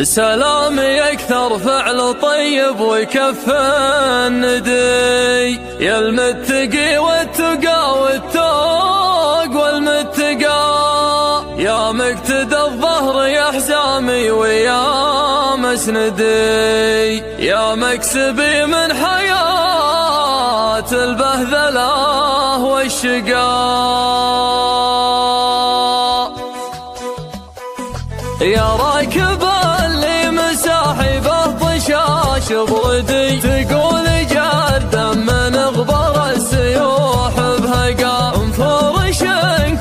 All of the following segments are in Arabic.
سلامي أكثر فعل طيب ويكفي الندي، يا المتقي والتقى والتوق والمتقى، يا مقتدى الظهر يا حزامي ويا مسندي، يا مكسبي من حياة البهذلة والشقاء، يا راكب اللي مساحبه طشاش بردي، تقول جرد من غبر السيوح بهقا، انفرش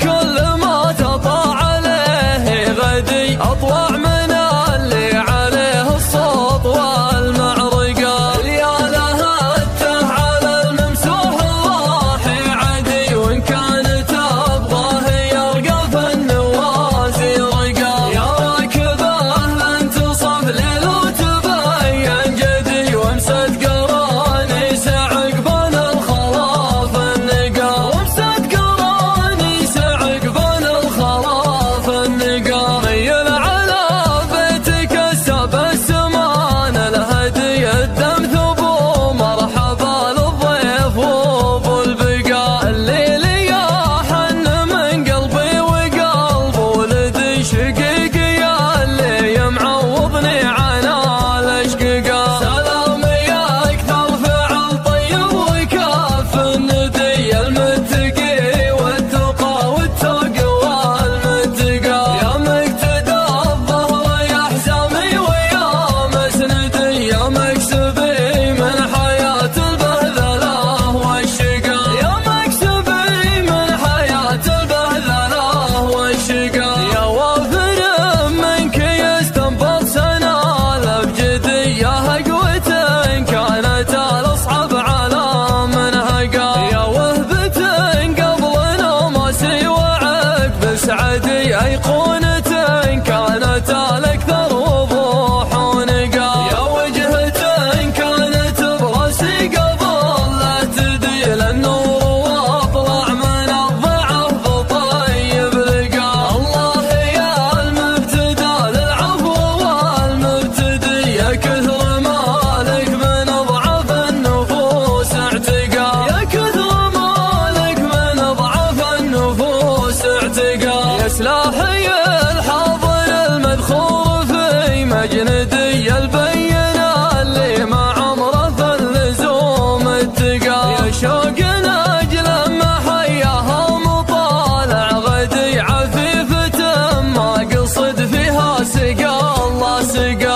كل ما تطاع عليه غدي، اطوع من اللي عليه الصوت والمعرقة، يا لها الته على الممسوح الراحي عدي، وان كانت ابغاه يرقى في النوازي رقا، يا راكبه لن تصف ليل وتبين جدي، وامسد قراني سعق بن الخلاف النقا، وامسد قراني سعق بن الخلاف النقا، غير على بيتك السب السمان الهدي، الدم ثبو مرحبا للضيف وابو البقا، الليل يا حن من قلبي وقلب ولدي، شقيقي اللي يمعوضني عنا الاشققا، سلامي اكثر فعل طيب ويكف الندي، المتقي والتقى والتوق والمتقى، يا مقتدى الظهر يا حزامي ويا مسندي، يا مكسبي من حياة البهذلة والشقا، يا مكسبي من حياة البهذلة والشقا، يا وافر منك يستنبط سنال بجدي، يا هقوة كانت الاصعب على منهقا، يا وهبة قبل نومسي وعقب سعدي، ايقونة كانت الاكثر وضوح ونقا، يا وجهة كانت براسي قبل لا تدي، للنور واطلع من الضعف بطيب لقا، الله يا المبتدى للعفو والمبتدي، يا كثر مالك من ضعف النفوس اعتقى، يا كثر مالك من ضعف النفوس اعتقى، يا سلاحي الحاضر المذخور في مجندي، البين اللي ما عمره في اللزوم اتقى، يا شوق اجل ما حياها مطالع غدي، عفيفة ما قصد فيها سقى الله سقى.